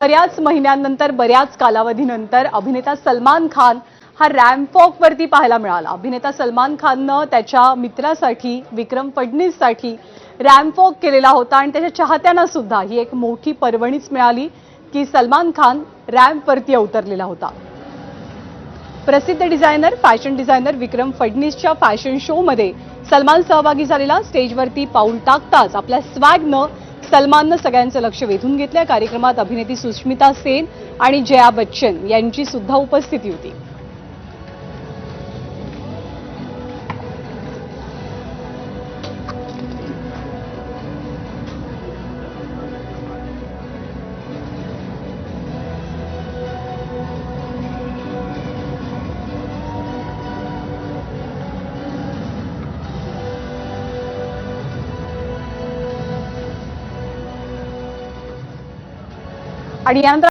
बऱ्याच महिन्यांनंतर बऱ्याच कालावधीनंतर अभिनेता सलमान खान हा रॅम्प वॉकवरती पाहायला मिळाला। अभिनेता सलमान खाननं त्याच्या मित्रासाठी विक्रम फडणीससाठी रॅम्प वॉक केलेला होता आणि त्याच्या चाहत्यांना सुद्धा ही एक मोठी पर्वणीच मिळाली की सलमान खान रॅम्पवरती अवतरलेला होता। प्रसिद्ध डिझायनर फॅशन डिझायनर विक्रम फडणीसच्या फॅशन शो मध्ये सलमान सहभागी झालेला। स्टेजवरती पाऊल टाकताच आपल्या स्वॅगनं सलमाननं सगळ्यांचं लक्ष वेधून घेतलं। कार्यक्रमात अभिनेत्री सुष्मिता सेन आणि जया बच्चन यांची सुद्धा उपस्थिती होती। आणि यानंतर